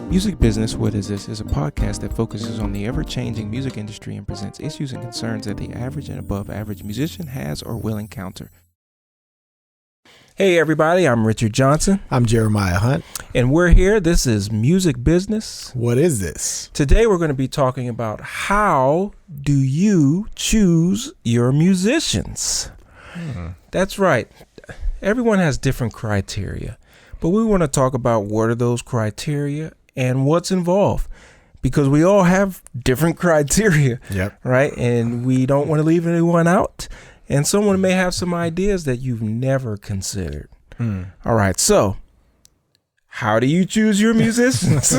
Music Business, What Is This? Is a podcast that focuses on the ever-changing music industry and presents issues and concerns that the average and above average musician has or will encounter. Hey everybody, I'm Richard Johnson. I'm Jeremiah Hunt. And we're here. This is Music Business. What is this? Today we're going to be talking about how do you choose your musicians? That's right. Everyone has different criteria, but we want to talk about what are those criteria and what's involved, because we all have different criteria, right? And we don't want to leave anyone out. And someone may have some ideas that you've never considered. All right, so how do you choose your musicians?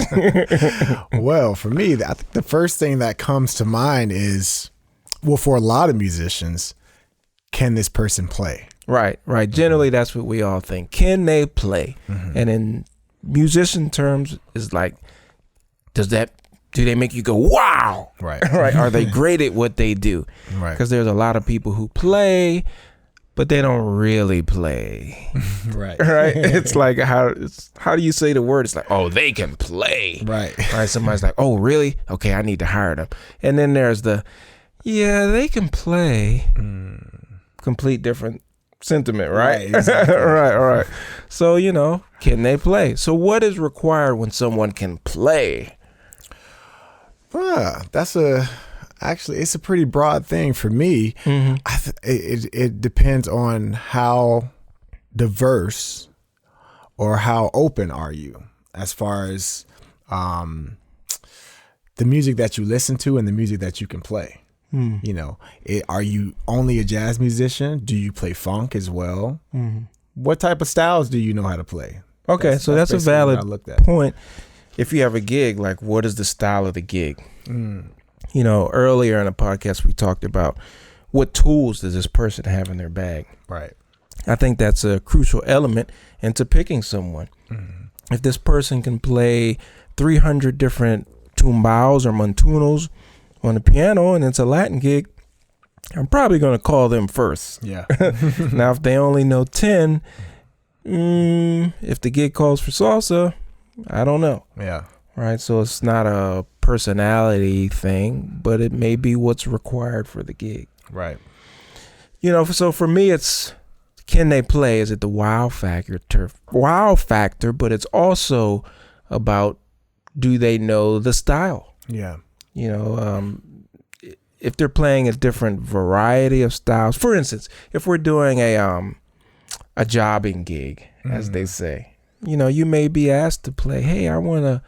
Well, for me, I think the first thing that comes to mind is, well, for a lot of musicians, can this person play? Right. Generally, that's what we all think. Can they play? And in musician terms, is like, do they make you go, wow? Right. Right. Are they great at what they do? Right. Because there's a lot of people who play, but they don't really play. Right. Right. It's like, how do you say the word? It's like, oh, they can play. Right. Right. Somebody's like, oh, really? Okay, I need to hire them. And then there's yeah, they can play. Complete different sentiment, right? Right, exactly. Right. So, can they play? So what is required when someone can play? Actually, it's a pretty broad thing for me. It depends on how diverse or how open are you as far as the music that you listen to and the music that you can play. Are you only a jazz musician? Do you play funk as well? What type of styles do you know how to play? Okay, so that's a valid point. If you have a gig, like, what is the style of the gig? Earlier in the podcast, we talked about what tools does this person have in their bag? Right. I think that's a crucial element into picking someone. If this person can play 300 different tumbals or montunos on the piano and it's a Latin gig, I'm probably going to call them first. Yeah. Now, if they only know 10, if the gig calls for salsa, I don't know. Yeah. Right. So it's not a personality thing, but it may be what's required for the gig. Right. So for me, it's, can they play? Is it the wow factor? But it's also about, do they know the style? Yeah. If they're playing a different variety of styles, for instance, if we're doing a jobbing gig, as they say, you may be asked to play, hey, I want a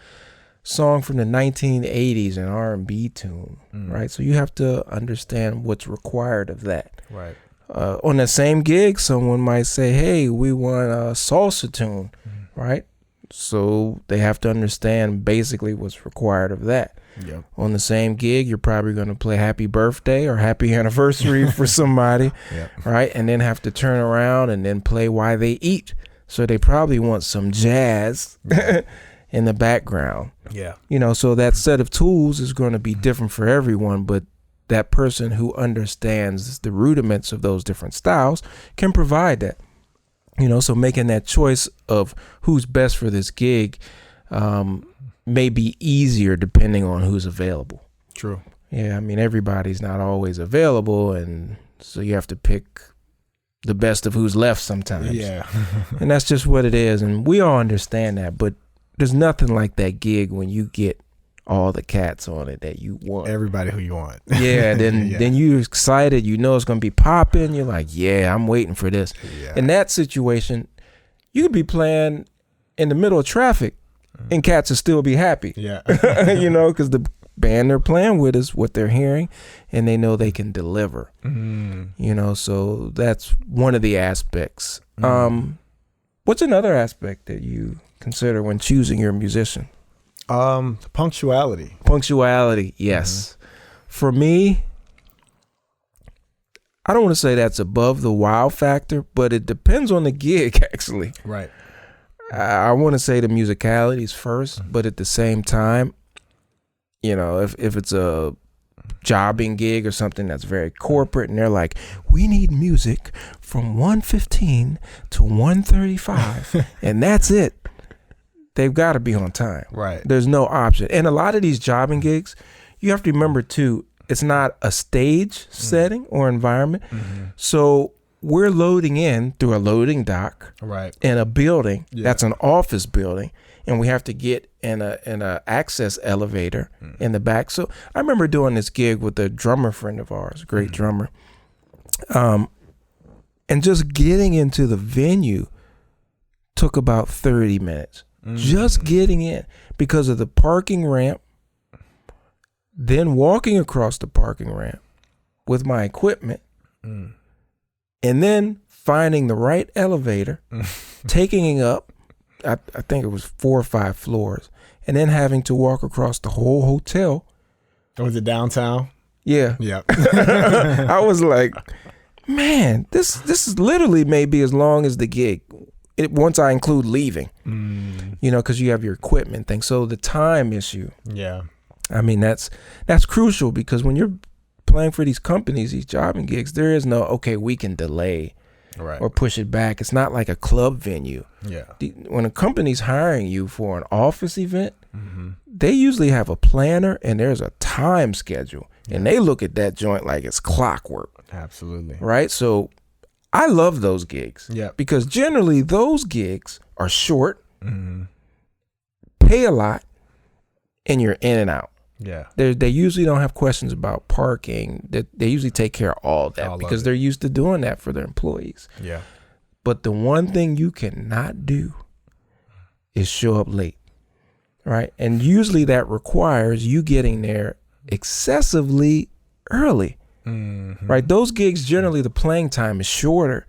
song from the 1980s, an R&B tune, right? So you have to understand what's required of that. Right. On the same gig, someone might say, hey, we want a salsa tune, right? So they have to understand basically what's required of that. Yep. On the same gig, you're probably going to play happy birthday or happy anniversary for somebody, right? And then have to turn around and then play Why They Eat. So they probably want some jazz in the background. Yeah. So that set of tools is going to be different for everyone, but that person who understands the rudiments of those different styles can provide that. So making that choice of who's best for this gig may be easier depending on who's available. True. Yeah, everybody's not always available, and so you have to pick the best of who's left sometimes. Yeah. And that's just what it is, and we all understand that, but there's nothing like that gig when you get all the cats on it that you want. Everybody who you want. Yeah, then you're excited, it's going to be popping. You're like, yeah, I'm waiting for this. Yeah. In that situation, you could be playing in the middle of traffic and cats will still be happy. Yeah. Because the band they're playing with is what they're hearing and they know they can deliver. So that's one of the aspects. What's another aspect that you consider when choosing your musician? Punctuality. Punctuality, yes. For me, I don't want to say that's above the wow factor, but it depends on the gig, actually. Right. I want to say the musicality is first, but at the same time, if it's a jobbing gig or something that's very corporate and they're like, we need music from 1:15 to 1:35 and that's it. they've got to be on time. Right. There's no option. And a lot of these jobbing gigs, you have to remember too, it's not a stage setting or environment. So we're loading in through a loading dock Right. in a building that's Yeah. an office building, and we have to get in a access elevator in the back. So I remember doing this gig with a drummer friend of ours, a great drummer, and just getting into the venue took about 30 minutes. Just getting in because of the parking ramp, then walking across the parking ramp with my equipment, and then finding the right elevator, taking it up, I think it was 4 or 5 floors, and then having to walk across the whole hotel. Was it downtown? Yeah. Yep. I was like, man, this is literally maybe as long as the gig. Once I include leaving, because you have your equipment thing. So the time issue, Yeah. I mean, that's crucial, because when you're playing for these companies, these jobbing gigs, there is no, okay, we can delay Right. or push it back. It's not like a club venue. Yeah. When a company's hiring you for an office event, they usually have a planner and there's a time schedule, and they look at that joint like it's clockwork, Absolutely. right? So I love those gigs, Yeah. because generally those gigs are short, pay a lot, and you're in and out. Yeah. They usually don't have questions about parking. They usually take care of all that, All of because it. they're used to doing that for their employees. Yeah. But the one thing you cannot do is show up late, right? And usually that requires you getting there excessively early, right? Those gigs, generally the playing time is shorter,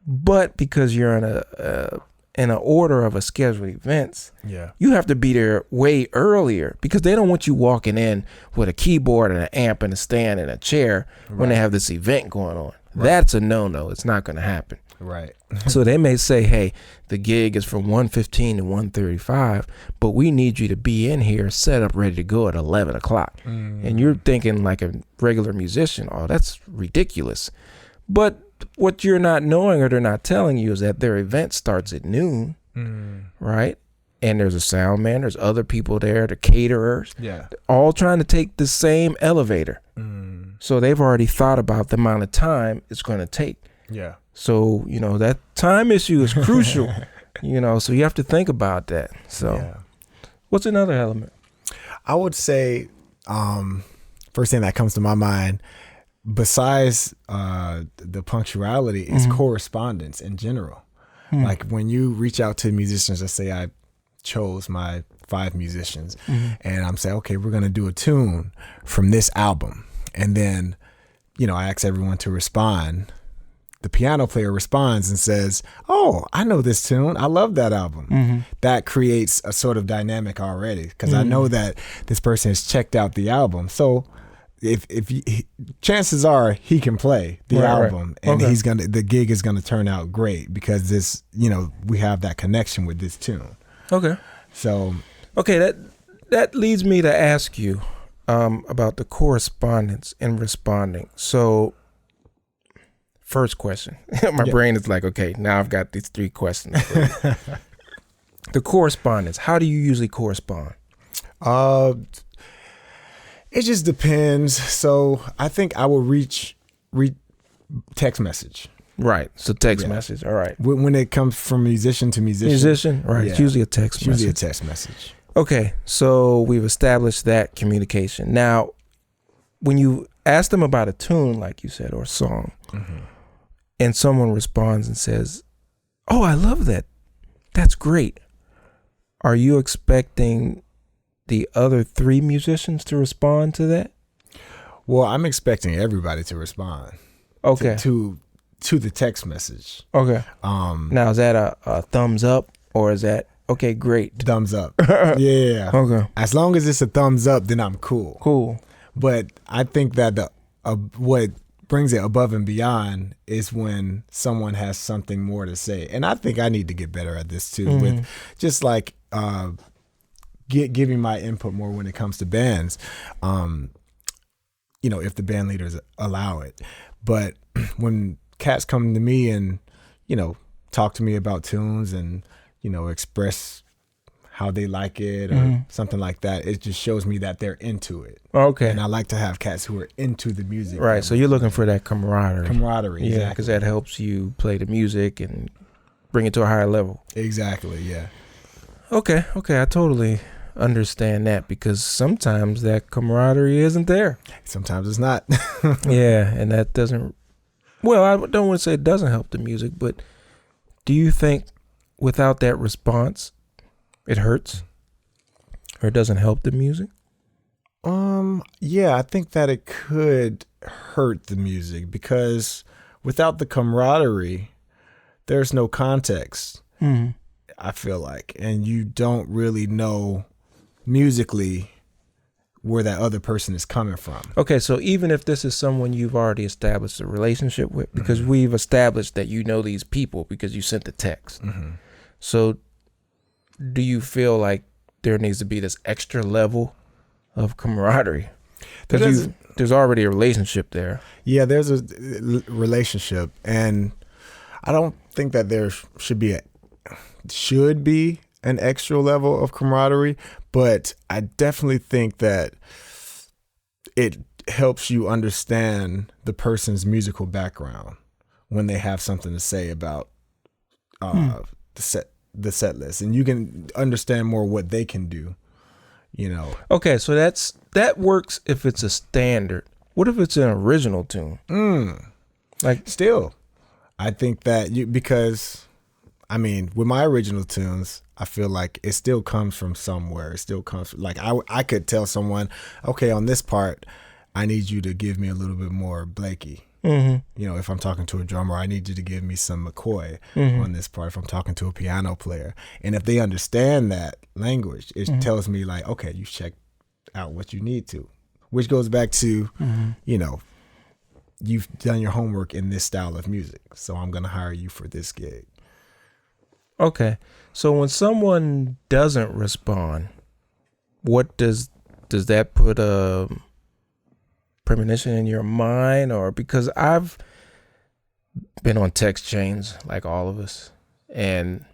but because you're in an order of a scheduled events, Yeah. you have to be there way earlier, because they don't want you walking in with a keyboard and an amp and a stand and a chair when they have this event going on. That's a no-no. It's not going to happen. Right. So they may say, hey, the gig is from 1:15 to 1:35, but we need you to be in here set up ready to go at 11 o'clock. And you're thinking like a regular musician, oh, that's ridiculous. But what you're not knowing, or they're not telling you, is that their event starts at noon, right? And there's a sound man, there's other people there, the caterers, Yeah. all trying to take the same elevator. So they've already thought about the amount of time it's going to take. Yeah. So, that time issue is crucial, so you have to think about that. So Yeah. what's another element? I would say, first thing that comes to my mind, besides the punctuality, is correspondence in general. Like when you reach out to musicians, let's say I chose my 5 musicians, and I'm saying, okay, we're going to do a tune from this album. And then, I ask everyone to respond. The piano player responds and says, oh, I know this tune. I love that album. That creates a sort of dynamic already, because I know that this person has checked out the album. So if chances are he can play the album, and the gig is gonna turn out great, because this, we have that connection with this tune. Okay. So Okay, that leads me to ask you about the correspondence and responding. So first question. My brain is like, okay, now I've got these 3 questions for you. The correspondence. How do you usually correspond? it just depends. So I think I will read text message. Right. So text message. All right. When it comes from musician to musician. Musician. Right. Yeah. It's usually a text message. Usually a text message. Okay. So we've established that communication. Now, when you ask them about a tune, like you said, or a song, and someone responds and says, oh, I love that. That's great. Are you expecting the other 3 musicians to respond to that? Well, I'm expecting everybody to respond. Okay. To the text message. Okay. Now, is that a thumbs up, or is that, okay, great? Thumbs up. Yeah. Okay. As long as it's a thumbs up, then I'm cool. Cool. But I think that what brings it above and beyond is when someone has something more to say. And I think I need to get better at this too, with just like giving my input more when it comes to bands, if the band leaders allow it. But when cats come to me and, talk to me about tunes and, express how they like it or something like that. It just shows me that they're into it. Okay. And I like to have cats who are into the music. Right. So you're looking for that camaraderie. Camaraderie. Yeah, Exactly. because that helps you play the music and bring it to a higher level. Exactly. Yeah. Okay. I totally understand that, because sometimes that camaraderie isn't there. Sometimes it's not. Yeah, and that doesn't. Well, I don't want to say it doesn't help the music, but do you think without that response, it hurts or it doesn't help the music? Yeah, I think that it could hurt the music, because without the camaraderie, there's no context. Mm-hmm. I feel like, and you don't really know musically where that other person is coming from. Okay, so even if this is someone you've already established a relationship with, because we've established that you know these people because you sent the text. Mm-hmm. So do you feel like there needs to be this extra level of camaraderie? Because there's already a relationship there. Yeah, there's a relationship, and I don't think that there should be an extra level of camaraderie, but I definitely think that it helps you understand the person's musical background when they have something to say about the set list, and you can understand more what they can do. Okay, so that works if it's a standard. What if it's an original tune? Like, Still, I think that because with my original tunes, I feel like it still comes from somewhere. It still comes from, like, I could tell someone, okay, on this part, I need you to give me a little bit more Blakey. mm-hmm. If I'm talking to a drummer, I need you to give me some McCoy on this part. If I'm talking to a piano player, and if they understand that language, it tells me, like, okay, you check out what you need to, which goes back to, you've done your homework in this style of music, so I'm going to hire you for this gig. Okay, so when someone doesn't respond, what does that put a premonition in your mind? Or because I've been on text chains like all of us, and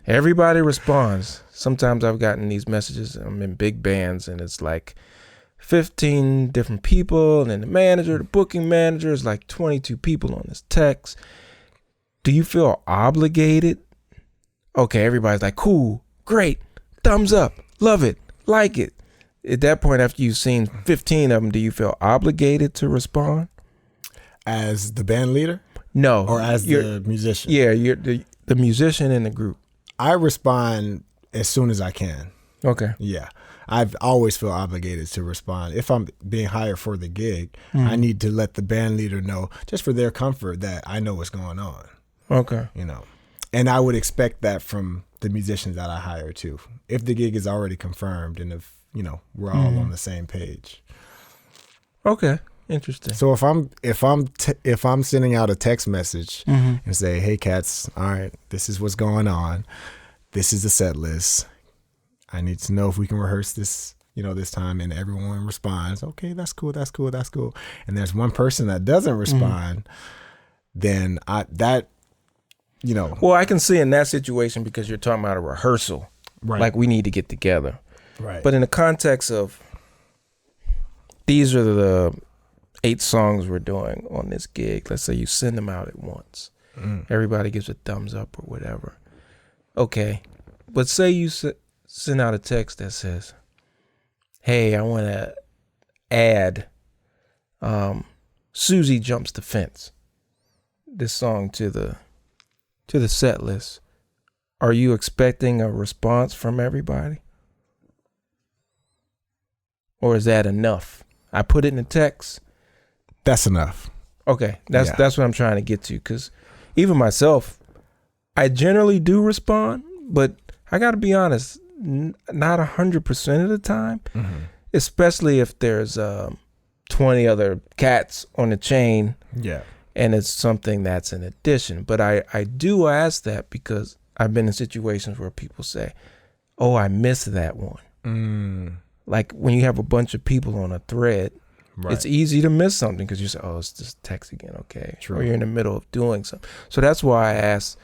everybody responds. Sometimes I've gotten these messages. I'm in big bands, and it's like 15 different people, and then the booking manager is like 22 people on this text. Do you feel obligated? Okay, everybody's like, cool, great, thumbs up, love it, like it. At that point, after you've seen 15 of them, do you feel obligated to respond? As the band leader? No. Or as the musician? Yeah, you're the musician in the group. I respond as soon as I can. Okay. Yeah. I've always feel obligated to respond. If I'm being hired for the gig, I need to let the band leader know, just for their comfort, that I know what's going on. Okay. And I would expect that from the musicians that I hire too. If the gig is already confirmed, and if, we're all on the same page. Okay. Interesting. So if I'm sending out a text message and say, hey cats, all right, this is what's going on. This is the set list. I need to know if we can rehearse this, this time, and everyone responds, okay, that's cool. And there's one person that doesn't respond, then Well, I can see in that situation, because you're talking about a rehearsal. Right. Like, we need to get together. Right. But in the context of, these are the 8 songs we're doing on this gig. Let's say you send them out at once. Everybody gives a thumbs up or whatever. Okay. But say you send out a text that says, hey, I want to add Susie Jumps the Fence, this song, to the set list. Are you expecting a response from everybody? Or is that enough? I put it in the text. That's enough. Okay, that's what I'm trying to get to, because even myself, I generally do respond, but I got to be honest, not 100% of the time, especially if there's 20 other cats on the chain. Yeah. And it's something that's an addition. But I do ask that because I've been in situations where people say, oh, I missed that one. Like when you have a bunch of people on a thread, it's easy to miss something because you say, oh, it's just text again. Okay. True. Or you're in the middle of doing something. So that's why I ask,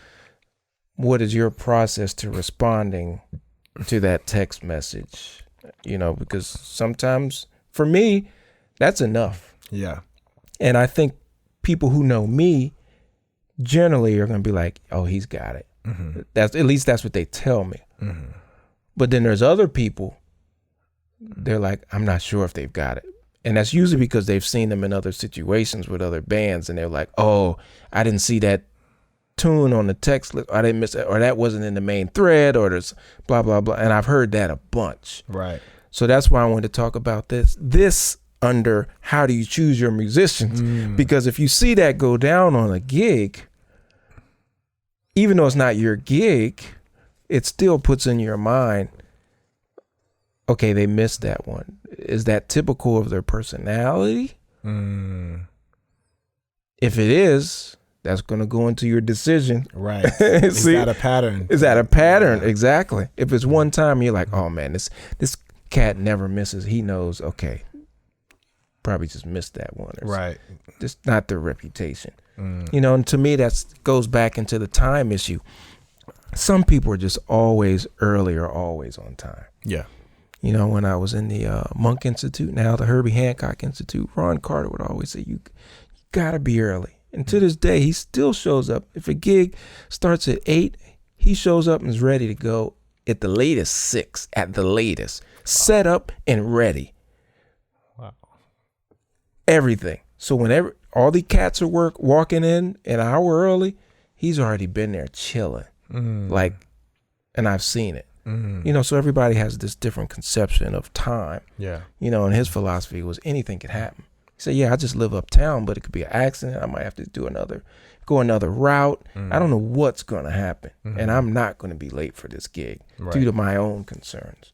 what is your process to responding to that text message? You know, because sometimes for me, that's enough. Yeah. And I think people who know me generally are going to be like, oh, he's got it. Mm-hmm. That's what they tell me. Mm-hmm. But then there's other people, they're like, I'm not sure if they've got it. And that's usually because they've seen them in other situations with other bands, and they're like, oh, I didn't see that tune on the text list, or I didn't miss it, or that wasn't in the main thread, or there's blah, blah, blah. And I've heard that a bunch. Right. So that's why I wanted to talk about this under how do you choose your musicians? Because if you see that go down on a gig, even though it's not your gig, it still puts in your mind, okay, they missed that one. Is that typical of their personality? If it is, that's going to go into your decision. Right. Is that a pattern? Is that a pattern? Yeah. Exactly. If it's one time, you're like, oh man, this cat never misses. He knows, okay, probably just missed that one. Right. Just not their reputation. You know, and to me, that goes back into the time issue. Some people are just always early or always on time. Yeah. You know, when I was in the Monk Institute, now the Herbie Hancock Institute, Ron Carter would always say, you got to be early. And to this day, he still shows up. If a gig starts at 8, he shows up and is ready to go at the latest 6, at the latest. Set up and ready. Wow. Everything. So whenever all the cats are walking in an hour early, he's already been there chilling. Like, and I've seen it. You know, so everybody has this different conception of time. Yeah. You know, and his philosophy was anything could happen. He said, yeah, I just live uptown, but it could be an accident. I might have to go another route. I don't know what's going to happen. And I'm not going to be late for this gig due to my own concerns.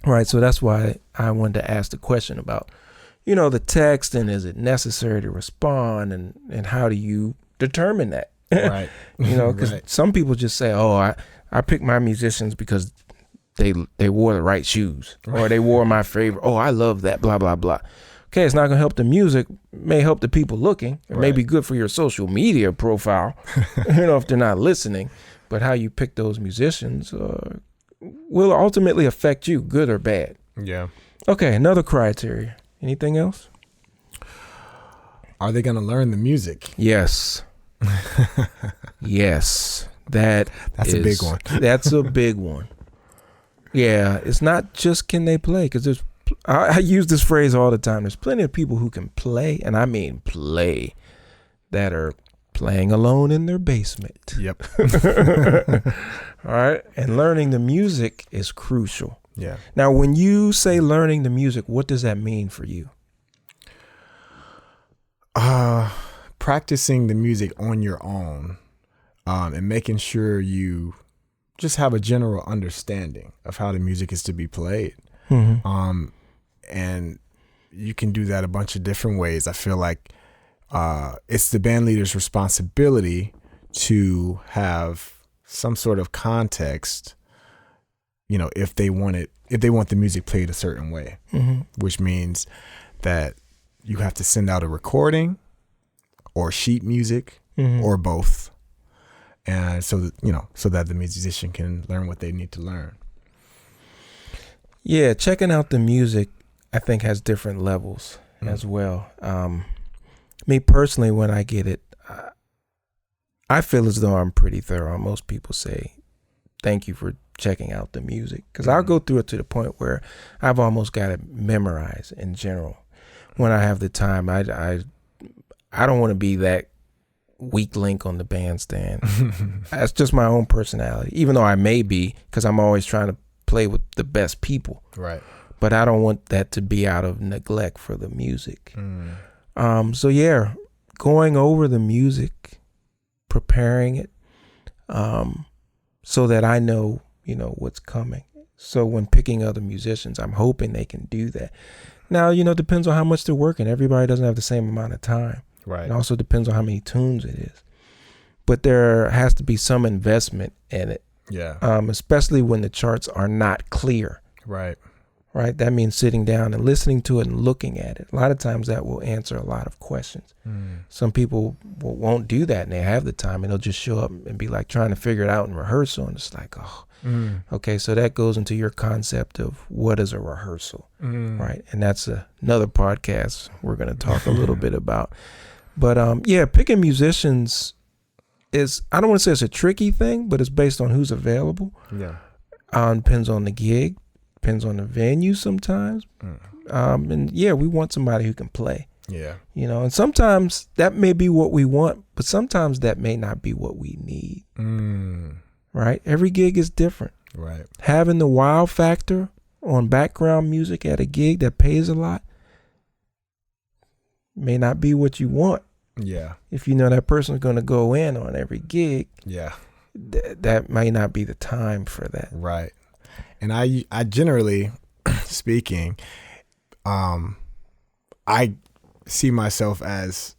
Right. So that's why I wanted to ask the question about, you know, the text, and is it necessary to respond, and how do you determine that? Right. You know, because some people just say, oh, I pick my musicians because they wore the right shoes, or they wore my favorite. Oh, I love that, blah, blah, blah. Okay, it's not going to help the music. It may help the people looking. It may be good for your social media profile, you know, if they're not listening. But how you pick those musicians will ultimately affect you, good or bad. Yeah. Okay, another criteria. Anything else? Are they going to learn the music? Yes. Yes. That's a big one. That's a big one. Yeah, it's not just can they play, because I use this phrase all the time. There's plenty of people who can play, and I mean play, that are playing alone in their basement. Yep. All right. And learning the music is crucial. Yeah. Now, when you say learning the music, what does that mean for you? Practicing the music on your own, and making sure you just have a general understanding of how the music is to be played. And you can do that a bunch of different ways. I feel like it's the band leader's responsibility to have some sort of context, you know, if they want the music played a certain way, which means that you have to send out a recording or sheet music or both. And so that the musician can learn what they need to learn. Yeah, checking out the music, I think, has different levels as well. Me personally, when I get it, I feel as though I'm pretty thorough. Most people say, thank you for checking out the music. Because I'll go through it to the point where I've almost got it memorized in general. When I have the time, I don't want to be that weak link on the bandstand. That's just my own personality, even though I may be, because I'm always trying to play with the best people. Right. But I don't want that to be out of neglect for the music. So yeah, going over the music, preparing it, so that I know, you know, what's coming. So when picking other musicians, I'm hoping they can do that. Now, you know, it depends on how much they're working. Everybody doesn't have the same amount of time. Right. It also depends on how many tunes it is. But there has to be some investment in it. Yeah. Especially when the charts are not clear. Right. right? That means sitting down and listening to it and looking at it. A lot of times that will answer a lot of questions. Some people won't do that, and they have the time, and they'll just show up and be like trying to figure it out in rehearsal, and it's like, oh, okay, so that goes into your concept of what is a rehearsal, right? And that's another podcast we're going to talk a little bit about. But yeah, picking musicians is, I don't want to say it's a tricky thing, but it's based on who's available. Yeah. Depends on the gig, depends on the venue sometimes. And yeah, we want somebody who can play. Yeah. You know, and sometimes that may be what we want, but sometimes that may not be what we need. Right? Every gig is different. Right. Having the wow factor on background music at a gig that pays a lot may not be what you want. Yeah. If you know that person's going to go in on every gig, Yeah. That might not be the time for that. Right. And I generally speaking, I see myself as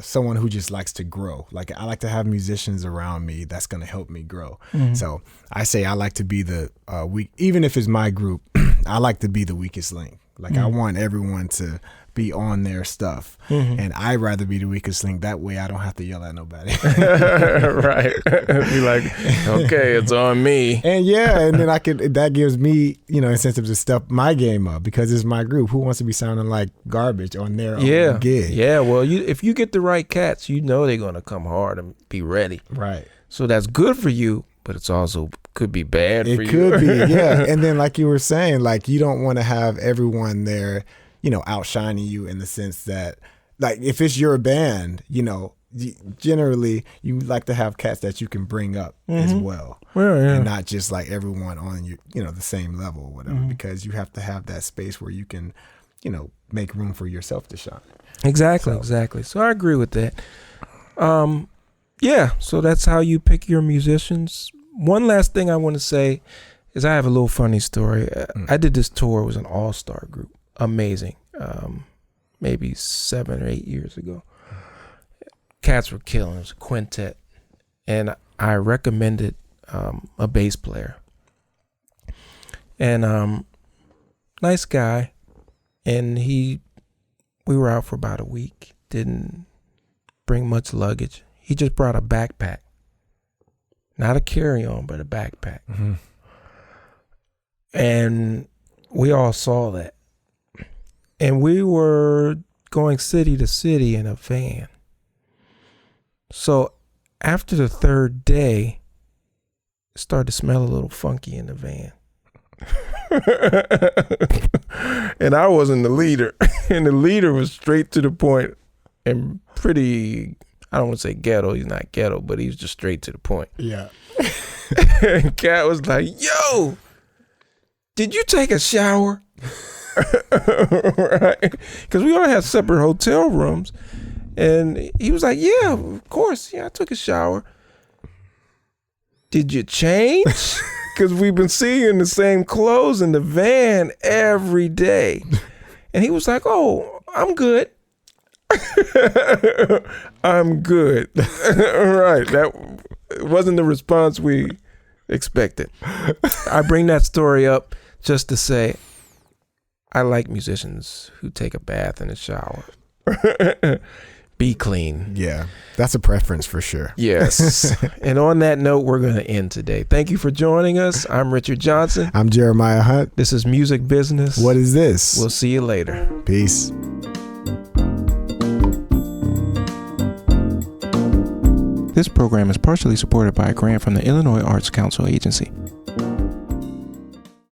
someone who just likes to grow. Like, I like to have musicians around me that's going to help me grow. So I say I like to be the weak, even if it's my group, I like to be the weakest link. Like, I want everyone to be on their stuff, and I'd rather be the weakest link. That way I don't have to yell at nobody. Right. Be like, okay, it's on me. And yeah, and then that gives me, incentive to step my game up, because it's my group. Who wants to be sounding like garbage on their own gig? Yeah, well, if you get the right cats, they're going to come hard and be ready. Right. So that's good for you, but it's also could be bad for you. It could be, yeah. And then, like you were saying, like, you don't want to have everyone there, outshining you, in the sense that, like, if it's your band, generally you like to have cats that you can bring up as well. Well, yeah. And not just like everyone on your, the same level or whatever, because you have to have that space where you can, make room for yourself to shine. Exactly. So I agree with that. Yeah, so that's how you pick your musicians. One last thing I want to say is I have a little funny story. I did this tour. It was an all-star group. Amazing. Maybe 7 or 8 years ago. Cats were killing. It was a quintet. And I recommended a bass player. And nice guy. And we were out for about a week. Didn't bring much luggage. He just brought a backpack. Not a carry-on, but a backpack. And we all saw that. And we were going city to city in a van. So after the third day, it started to smell a little funky in the van. And I wasn't the leader. And the leader was straight to the point and pretty, I don't want to say ghetto. He's not ghetto, but he's just straight to the point. Yeah. And Cat was like, yo, did you take a shower? Right? Because we all had separate hotel rooms. And he was like, yeah, of course. Yeah, I took a shower. Did you change? Because we've been seeing the same clothes in the van every day. And he was like, oh, I'm good. I'm good. Right. That wasn't the response we expected. I bring that story up just to say I like musicians who take a bath in a shower. Be clean. Yeah, that's a preference for sure. Yes. And on that note, we're going to end today. Thank you for joining us. I'm Richard Johnson. I'm Jeremiah Hunt. This is Music Business. What is this? We'll see you later. Peace. This program is partially supported by a grant from the Illinois Arts Council Agency.